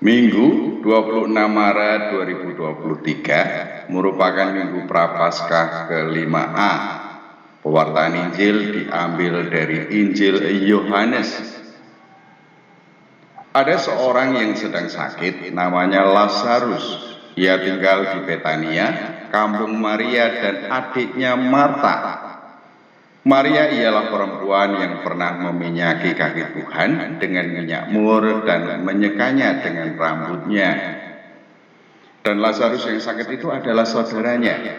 Minggu 26 Maret 2023 merupakan Minggu Prapaskah ke-5A. Pewartaan Injil diambil dari Injil Yohanes. Ada seorang yang sedang sakit, namanya Lazarus. Ia tinggal di Betania, kampung Maria dan adiknya Marta. Maria ialah perempuan yang pernah meminyaki kaki Tuhan dengan minyak mur dan menyekanya dengan rambutnya. Dan Lazarus yang sakit itu adalah saudaranya.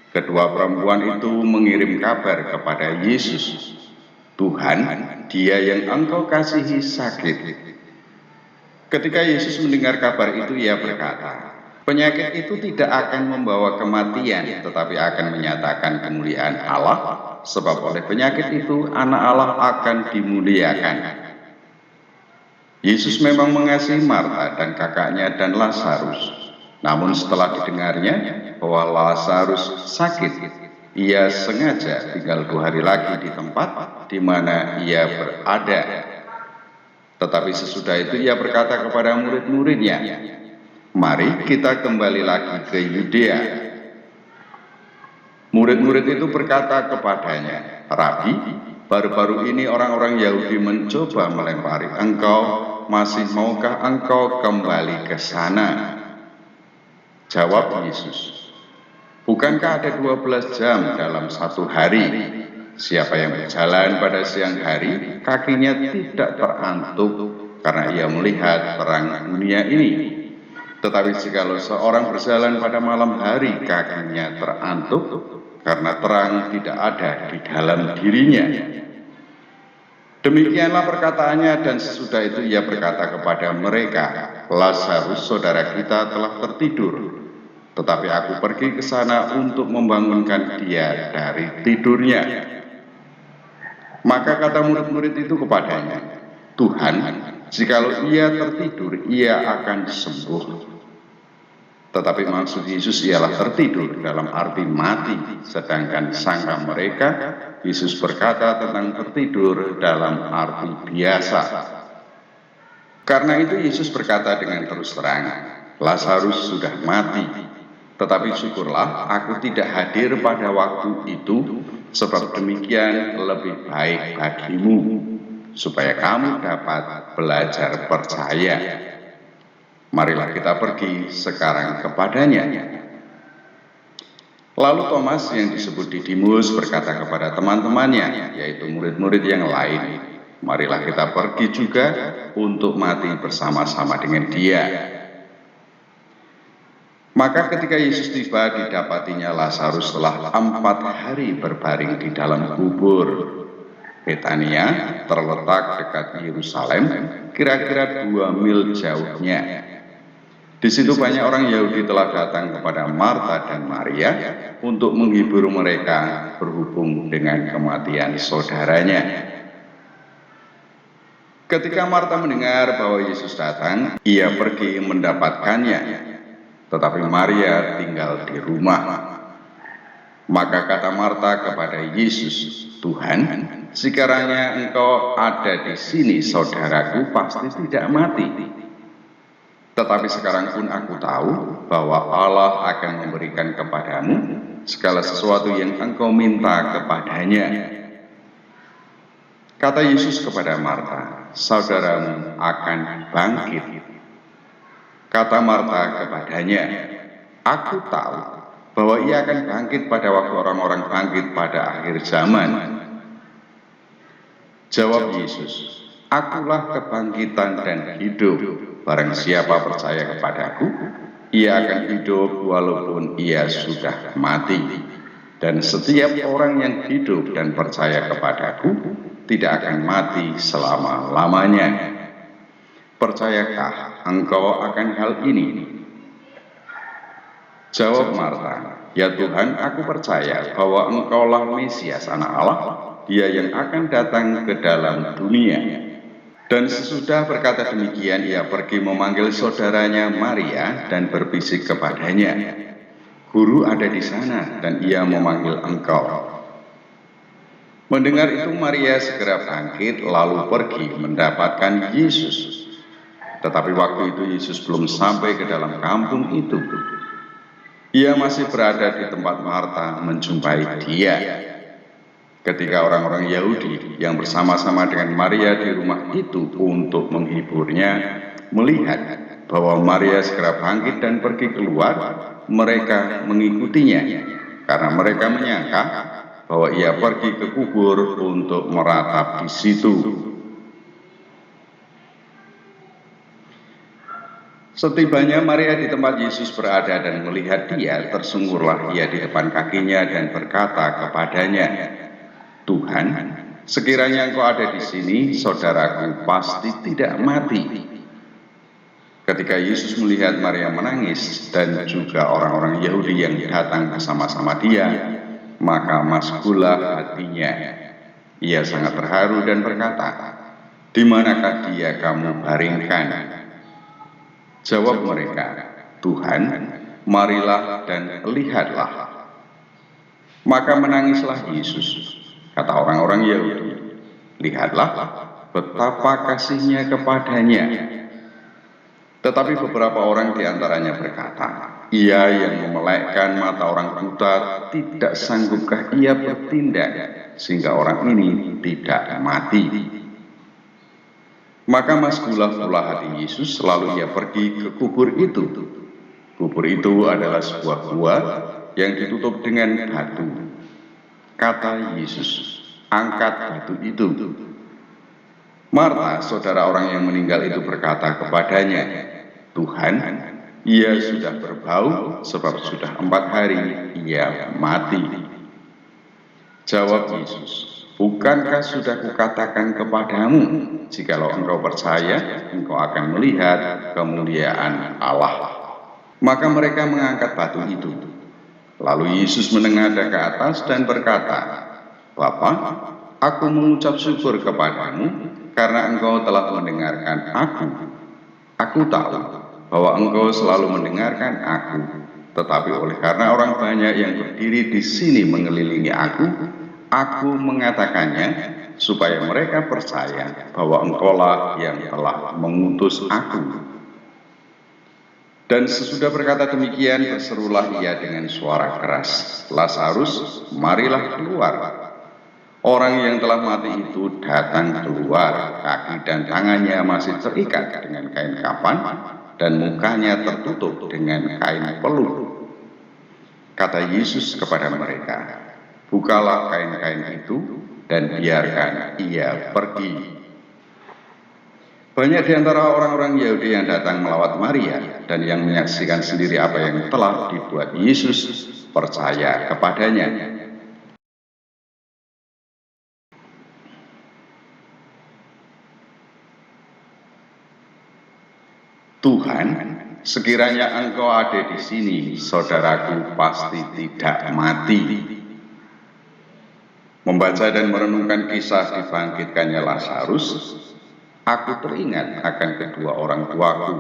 Kedua perempuan itu mengirim kabar kepada Yesus, "Tuhan, dia yang engkau kasihi sakit." Ketika Yesus mendengar kabar itu, ia berkata, "Penyakit itu tidak akan membawa kematian, tetapi akan menyatakan kemuliaan Allah, sebab oleh penyakit itu anak Allah akan dimuliakan." Yesus memang mengasihi Marta dan kakaknya dan Lazarus. Namun setelah didengarnya bahwa Lazarus sakit, ia sengaja tinggal 2 hari lagi di tempat di mana ia berada. Tetapi sesudah itu ia berkata kepada murid-muridnya, "Mari kita kembali lagi ke Yudea." Murid-murid itu berkata kepadanya, "Rabi, baru-baru ini orang-orang Yahudi mencoba melempari engkau, masih maukah engkau kembali ke sana?" Jawab Yesus, "Bukankah ada 12 jam dalam satu hari? Siapa yang berjalan pada siang hari, kakinya tidak terantuk karena ia melihat terang dunia ini. Tetapi jikalau seorang berjalan pada malam hari, kakinya terantuk karena terang tidak ada di dalam dirinya." Demikianlah perkataannya, dan sesudah itu ia berkata kepada mereka, "Lazarus saudara kita telah tertidur, tetapi aku pergi ke sana untuk membangunkan dia dari tidurnya." Maka kata murid-murid itu kepadanya, "Tuhan, jikalau ia tertidur, ia akan sembuh." Tetapi maksud Yesus ialah tertidur dalam arti mati, sedangkan sangka mereka Yesus berkata tentang tertidur dalam arti biasa. Karena itu Yesus berkata dengan terus terang, "Lazarus sudah mati, tetapi syukurlah aku tidak hadir pada waktu itu, sebab demikian lebih baik bagimu, supaya kamu dapat belajar percaya. Marilah kita pergi sekarang kepadanya." Lalu Thomas yang disebut Didimus berkata kepada teman-temannya, yaitu murid-murid yang lain, "Marilah kita pergi juga untuk mati bersama-sama dengan dia." Maka ketika Yesus tiba, didapatinya Lazarus setelah 4 hari berbaring di dalam kubur. Betania terletak dekat Yerusalem, kira-kira 2 mil jauhnya. Di situ banyak orang Yahudi telah datang kepada Marta dan Maria untuk menghibur mereka berhubung dengan kematian saudaranya. Ketika Marta mendengar bahwa Yesus datang, ia pergi mendapatkannya, tetapi Maria tinggal di rumah. Maka kata Marta kepada Yesus, "Tuhan, sekiranya engkau ada di sini, saudaraku pasti tidak mati. Tetapi sekarang pun aku tahu bahwa Allah akan memberikan kepadamu segala sesuatu yang engkau minta kepadanya." Kata Yesus kepada Marta, "Saudaramu akan bangkit." Kata Marta kepadanya, "Aku tahu bahwa ia akan bangkit pada waktu orang-orang bangkit pada akhir zaman." Jawab Yesus, "Akulah kebangkitan dan hidup. Barang siapa percaya kepadaku, ia akan hidup walaupun ia sudah mati. Dan setiap orang yang hidup dan percaya kepadaku tidak akan mati selama-lamanya. Percayakah engkau akan hal ini?" Jawab Marta, "Ya Tuhan, aku percaya bahwa engkaulah Mesias, Anak Allah, Dia yang akan datang ke dalam dunia." Dan sesudah berkata demikian, ia pergi memanggil saudaranya Maria dan berbisik kepadanya, "Guru ada di sana dan ia memanggil engkau." Mendengar itu Maria segera bangkit lalu pergi mendapatkan Yesus. Tetapi waktu itu Yesus belum sampai ke dalam kampung itu. Ia masih berada di tempat Marta menjumpai dia. Ketika orang-orang Yahudi yang bersama-sama dengan Maria di rumah itu untuk menghiburnya melihat bahwa Maria segera bangkit dan pergi keluar, mereka mengikutinya karena mereka menyangka bahwa ia pergi ke kubur untuk meratap di situ. Setibanya Maria di tempat Yesus berada dan melihat dia, tersungkurlah ia di depan kakinya dan berkata kepadanya, "Tuhan, sekiranya Engkau ada di sini, saudaraku pasti tidak mati." Ketika Yesus melihat Maria menangis dan juga orang-orang Yahudi yang datang bersama-sama dia, maka maskulah hatinya. Ia sangat terharu dan berkata, "Di manakah dia kamu baringkan?" Jawab mereka, "Tuhan, marilah dan lihatlah." Maka menangislah Yesus. Kata orang-orang Yahudi, "Lihatlah betapa kasihnya kepadanya." Tetapi beberapa orang di antaranya berkata, "Ia yang memelekkan mata orang buta, tidak sanggupkah ia bertindak sehingga orang ini tidak mati?" Maka maskulah pula hati Yesus, lalu ia pergi ke kubur itu. Kubur itu adalah sebuah gua yang ditutup dengan batu. Kata Yesus, "Angkat batu itu." Marta, saudara orang yang meninggal itu, berkata kepadanya, "Tuhan, ia sudah berbau sebab sudah 4 hari ia mati." Jawab Yesus, "Bukankah sudah kukatakan kepadamu, jikalau engkau percaya, engkau akan melihat kemuliaan Allah." Maka mereka mengangkat batu itu. Lalu Yesus menengadah ke atas dan berkata, "Bapa, aku mengucap syukur kepadamu karena engkau telah mendengarkan aku. Aku tahu bahwa engkau selalu mendengarkan aku, tetapi oleh karena orang banyak yang berdiri di sini mengelilingi aku mengatakannya supaya mereka percaya bahwa engkaulah yang telah mengutus aku." Dan sesudah berkata demikian, berserulah ia dengan suara keras, "Lazarus, marilah keluar." Orang yang telah mati itu datang keluar, kaki dan tangannya masih terikat dengan kain kafan, dan mukanya tertutup dengan kain peluk. Kata Yesus kepada mereka, "Bukalah kain-kain itu dan biarkan ia pergi." Banyak di antara orang-orang Yahudi yang datang melawat Maria dan yang menyaksikan sendiri apa yang telah dibuat Yesus percaya kepadanya. "Tuhan, sekiranya engkau ada di sini, saudaraku pasti tidak mati." Membaca dan merenungkan kisah dibangkitkannya Lazarus, aku teringat akan kedua orang tuaku.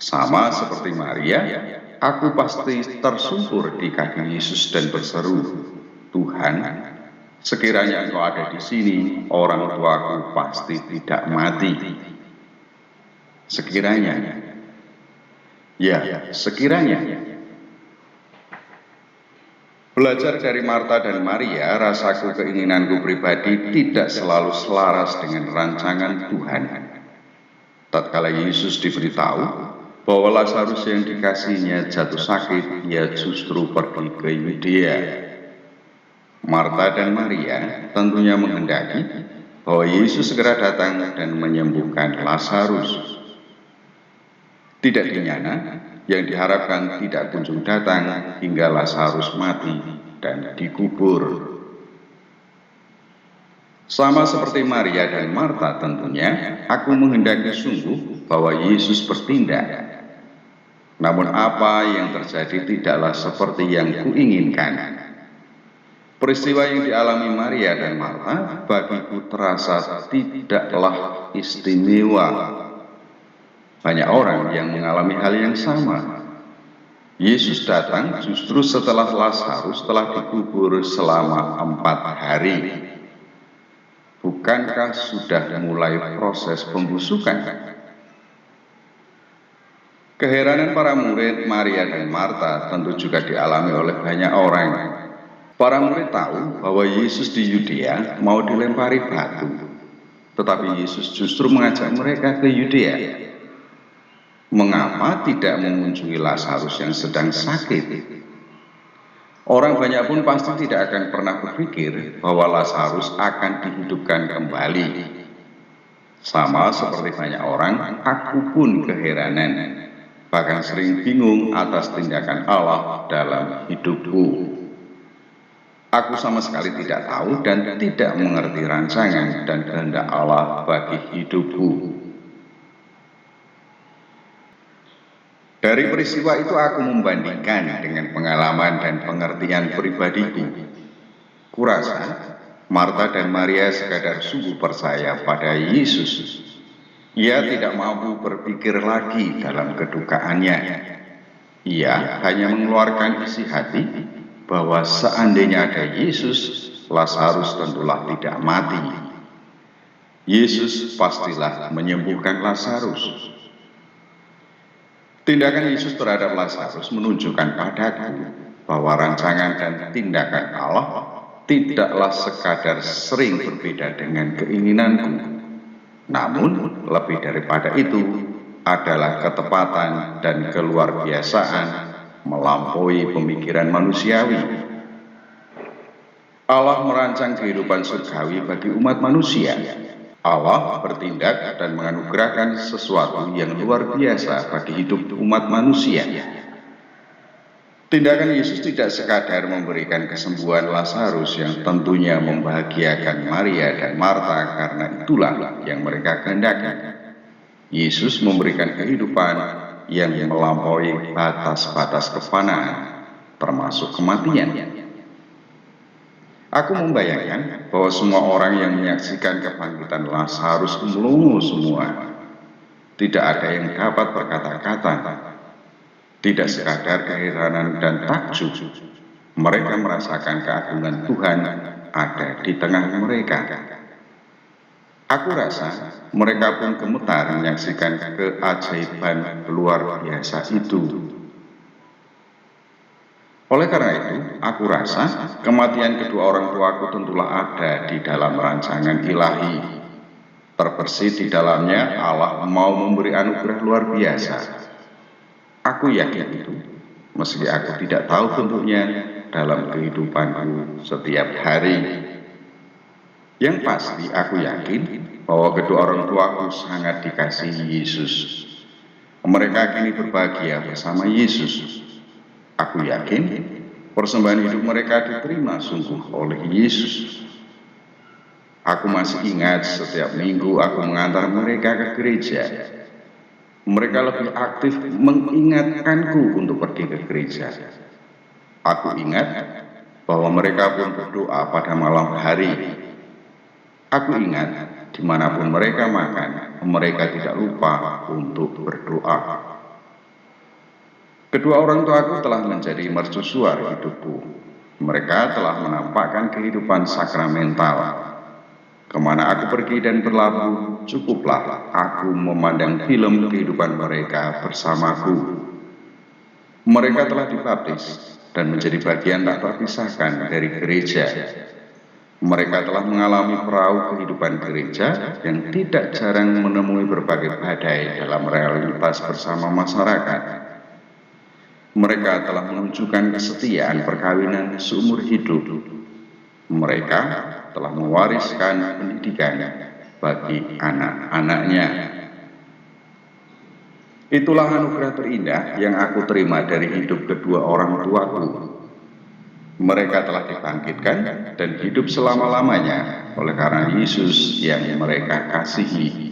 Sama seperti Maria, aku pasti tersungkur di kaki Yesus dan berseru, "Tuhan, sekiranya engkau ada di sini, orang tuaku pasti tidak mati." Sekiranya, ya, sekiranya. Belajar dari Marta dan Maria, rasaku, keinginanku pribadi tidak selalu selaras dengan rancangan Tuhan. Tatkala Yesus diberitahu bahwa Lazarus yang dikasihnya jatuh sakit, ia justru pergi ke Yudea. Marta dan Maria tentunya menghendaki bahwa Yesus segera datang dan menyembuhkan Lazarus. Tidak dinyana, yang diharapkan tidak kunjung datang hingga Lazarus mati dan dikubur. Sama seperti Maria dan Marta tentunya, aku menghendaki sungguh bahwa Yesus bertindak. Namun apa yang terjadi tidaklah seperti yang kuinginkan. Peristiwa yang dialami Maria dan Marta bagiku terasa tidaklah istimewa. Banyak orang yang mengalami hal yang sama. Yesus datang justru setelah Lazarus telah dikubur selama 4 hari. Bukankah sudah mulai proses pembusukan? Keheranan para murid Maria dan Marta tentu juga dialami oleh banyak orang. Para murid tahu bahwa Yesus di Yudea mau dilempari batu, tetapi Yesus justru mengajak mereka ke Yudea. Mengapa tidak mengunjungi Lazarus yang sedang sakit? Orang banyak pun pasti tidak akan pernah berpikir bahwa Lazarus akan dihidupkan kembali. Sama seperti banyak orang, aku pun keheranan, bahkan sering bingung atas tindakan Allah dalam hidupku. Aku sama sekali tidak tahu dan tidak mengerti rancangan dan kehendak Allah bagi hidupku. Dari peristiwa itu aku membandingkan dengan pengalaman dan pengertian pribadiku. Kurasa Marta dan Maria sekadar sungguh percaya pada Yesus. Ia tidak mampu berpikir lagi dalam kedukaannya. Ia hanya mengeluarkan isi hati bahwa seandainya ada Yesus, Lazarus tentulah tidak mati. Yesus pastilah menyembuhkan Lazarus. Tindakan Yesus terhadap Lazarus menunjukkan padaku bahwa rancangan dan tindakan Allah tidaklah sekadar sering berbeda dengan keinginanku, namun lebih daripada itu adalah ketepatan dan keluarbiasaan melampaui pemikiran manusiawi. Allah merancang kehidupan surgawi bagi umat manusia. Allah bertindak dan menganugerahkan sesuatu yang luar biasa bagi hidup umat manusia. Tindakan Yesus tidak sekadar memberikan kesembuhan Lazarus yang tentunya membahagiakan Maria dan Marta karena itulah yang mereka kehendaki. Yesus memberikan kehidupan yang melampaui batas-batas kefanaan, termasuk kematian. Aku membayangkan bahwa semua orang yang menyaksikan kebangkitan Lazarus melongo semua. Tidak ada yang dapat berkata-kata. Tidak sekadar keheranan dan takjub. Mereka merasakan keagungan Tuhan ada di tengah mereka. Aku rasa mereka pun gemetar menyaksikan keajaiban luar biasa itu. Oleh karena itu, aku rasa kematian kedua orang tuaku tentulah ada di dalam rancangan ilahi. Terbersih di dalamnya Allah mau memberi anugerah luar biasa. Aku yakin itu, meski aku tidak tahu bentuknya dalam kehidupanku setiap hari. Yang pasti aku yakin bahwa kedua orang tuaku sangat dikasihi Yesus. Mereka kini berbahagia bersama Yesus. Aku yakin persembahan hidup mereka diterima sungguh oleh Yesus. Aku masih ingat setiap minggu aku mengantar mereka ke gereja. Mereka lebih aktif mengingatkanku untuk pergi ke gereja. Aku ingat bahwa mereka pun berdoa pada malam hari. Aku ingat dimanapun mereka makan, mereka tidak lupa untuk berdoa. Kedua orang tuaku telah menjadi mercusuar hidupku. Mereka telah menampakkan kehidupan sakramental. Kemana aku pergi dan berlabuh, cukuplah aku memandang film kehidupan mereka bersamaku. Mereka telah dibaptis dan menjadi bagian tak terpisahkan dari gereja. Mereka telah mengalami perahu kehidupan gereja yang tidak jarang menemui berbagai badai dalam realitas bersama masyarakat. Mereka telah menunjukkan kesetiaan perkawinan seumur hidup. Mereka telah mewariskan pendidikan bagi anak-anaknya. Itulah anugerah terindah yang aku terima dari hidup kedua orang tuaku. Mereka telah dibangkitkan dan hidup selama-lamanya oleh karena Yesus yang mereka kasihi.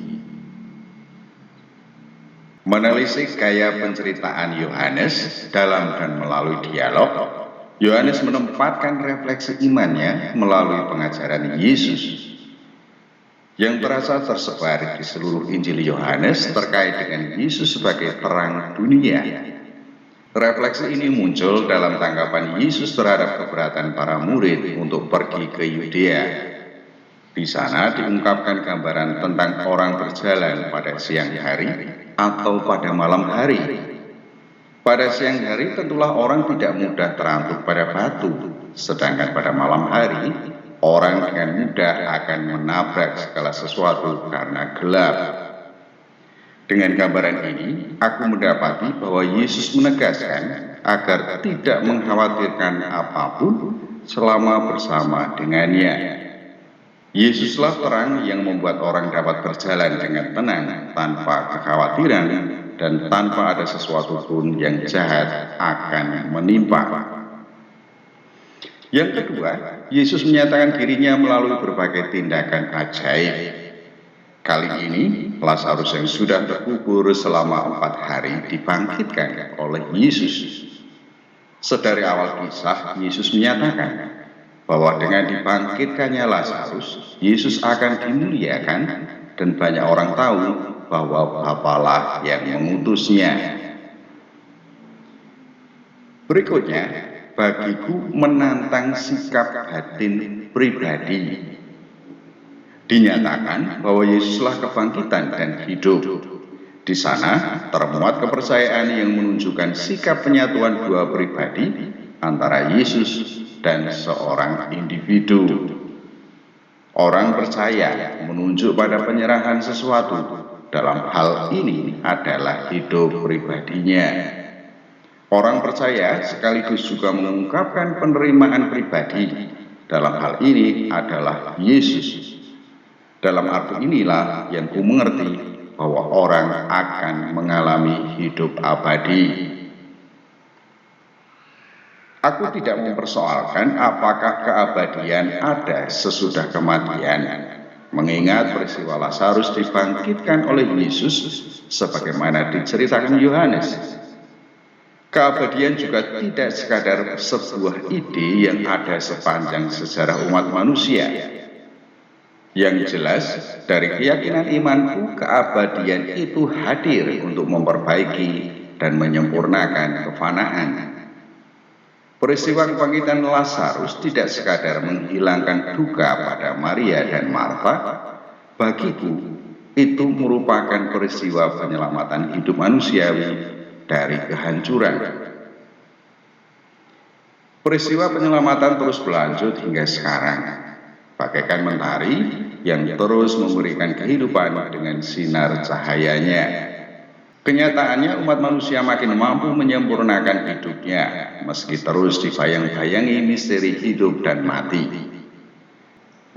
Menelisik gaya penceritaan Yohanes dalam dan melalui dialog, Yohanes menempatkan refleksi imannya melalui pengajaran Yesus yang terasa tersebar di seluruh Injil Yohanes terkait dengan Yesus sebagai terang dunia. Refleksi ini muncul dalam tanggapan Yesus terhadap keberatan para murid untuk pergi ke Yudea. Di sana diungkapkan gambaran tentang orang berjalan pada siang hari atau pada malam hari. Pada siang hari tentulah orang tidak mudah terantuk pada batu, sedangkan pada malam hari orang dengan mudah akan menabrak segala sesuatu karena gelap. Dengan gambaran ini, aku mendapati bahwa Yesus menegaskan agar tidak mengkhawatirkan apapun selama bersama dengannya. Yesuslah terang yang membuat orang dapat berjalan dengan tenang tanpa kekhawatiran dan tanpa ada sesuatu pun yang jahat akan menimpa. Yang kedua, Yesus menyatakan dirinya melalui berbagai tindakan ajaib. Kali ini, Lazarus yang sudah terkubur selama 4 hari dibangkitkan oleh Yesus. Sedari awal kisah, Yesus menyatakan bahwa dengan dibangkitkannya Lazarus, Yesus akan dimuliakan dan banyak orang tahu bahwa Bapalah yang mengutusnya. Berikutnya, bagiku menantang sikap batin pribadi. Dinyatakan bahwa Yesuslah kebangkitan dan hidup. Di sana termuat kepercayaan yang menunjukkan sikap penyatuan dua pribadi antara Yesus dan seorang individu. Orang percaya menunjuk pada penyerahan sesuatu. Dalam hal ini adalah hidup pribadinya. Orang percaya sekaligus juga mengungkapkan penerimaan pribadi. Dalam hal ini adalah Yesus. Dalam arti inilah yang ku mengerti bahwa orang akan mengalami hidup abadi. Aku tidak mempersoalkan apakah keabadian ada sesudah kematian, mengingat peristiwa Lazarus dibangkitkan oleh Yesus sebagaimana diceritakan Yohanes. Keabadian juga tidak sekadar sebuah ide yang ada sepanjang sejarah umat manusia. Yang jelas, dari keyakinan imanku, keabadian itu hadir untuk memperbaiki dan menyempurnakan kefanaan. Peristiwa kebangkitan Lazarus tidak sekadar menghilangkan duka pada Maria dan Marta. Bagiku, itu merupakan peristiwa penyelamatan hidup manusiawi dari kehancuran. Peristiwa penyelamatan terus berlanjut hingga sekarang, bagaikan mentari yang terus memberikan kehidupan dengan sinar cahayanya. Kenyataannya umat manusia makin mampu menyempurnakan hidupnya, meski terus dibayang-bayangi misteri hidup dan mati.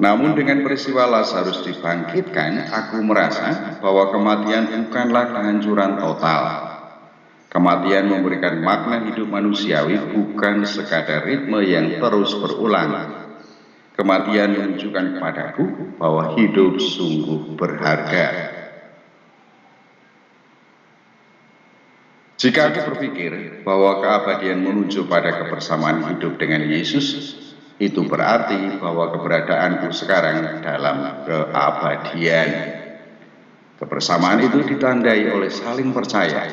Namun dengan peristiwa Lazarus dibangkitkan, aku merasa bahwa kematian bukanlah kehancuran total. Kematian memberikan makna hidup manusiawi bukan sekadar ritme yang terus berulang. Kematian menunjukkan kepadaku bahwa hidup sungguh berharga. Jika aku berpikir bahwa keabadian menuju pada kebersamaan hidup dengan Yesus, itu berarti bahwa keberadaanku sekarang dalam keabadian. Kebersamaan itu ditandai oleh saling percaya,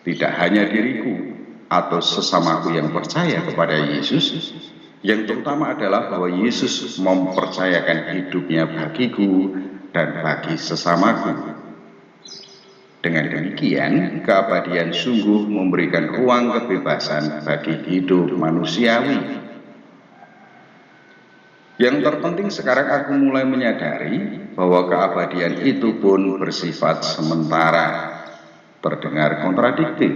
tidak hanya diriku atau sesamaku yang percaya kepada Yesus, yang terutama adalah bahwa Yesus mempercayakan hidupnya bagiku dan bagi sesamaku. Dengan demikian, keabadian sungguh memberikan ruang kebebasan bagi hidup manusiawi. Yang terpenting sekarang aku mulai menyadari bahwa keabadian itu pun bersifat sementara. Terdengar kontradiktif,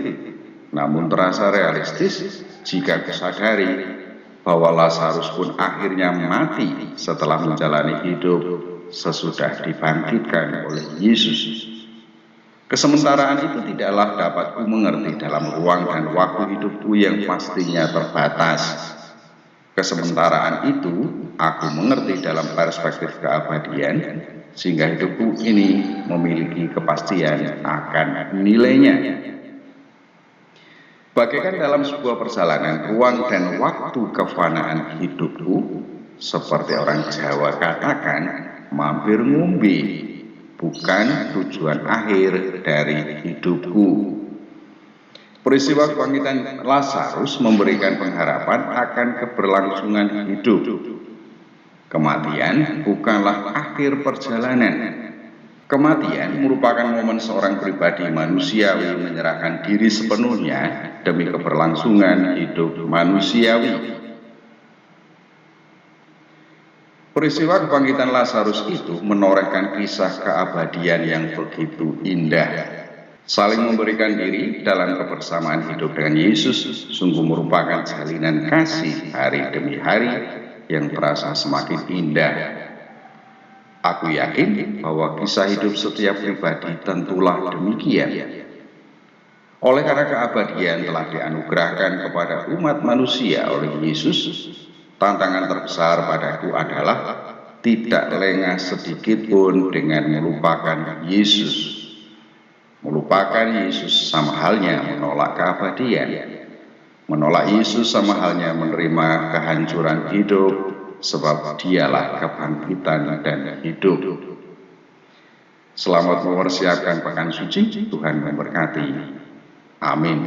namun terasa realistis jika kusadari bahwa Lazarus pun akhirnya mati setelah menjalani hidup sesudah dibangkitkan oleh Yesus. Kesementaraan itu tidaklah dapat ku mengerti dalam ruang dan waktu hidupku yang pastinya terbatas. Kesementaraan itu aku mengerti dalam perspektif keabadian, sehingga hidupku ini memiliki kepastian akan nilainya. Bagaikan dalam sebuah perjalanan, ruang dan waktu kefanaan hidupku, seperti orang Jawa katakan, mampir ngumbi, bukan tujuan akhir dari hidupku. Peristiwa kebangkitan Lazarus memberikan pengharapan akan keberlangsungan hidup. Kematian bukanlah akhir perjalanan. Kematian merupakan momen seorang pribadi manusiawi menyerahkan diri sepenuhnya demi keberlangsungan hidup manusiawi. Peristiwa kebangkitan Lazarus itu menorehkan kisah keabadian yang begitu indah. Saling memberikan diri dalam kebersamaan hidup dengan Yesus sungguh merupakan salinan kasih hari demi hari yang terasa semakin indah. Aku yakin bahwa kisah hidup setiap pribadi tentulah demikian. Oleh karena keabadian telah dianugerahkan kepada umat manusia oleh Yesus, tantangan terbesar padaku adalah tidak lengah sedikit pun dengan melupakan Yesus. Melupakan Yesus sama halnya menolak keabadian. Menolak Yesus sama halnya menerima kehancuran hidup, sebab dialah kebangkitan dan hidup. Selamat mempersiapkan pekan suci, Tuhan memberkati. Amin.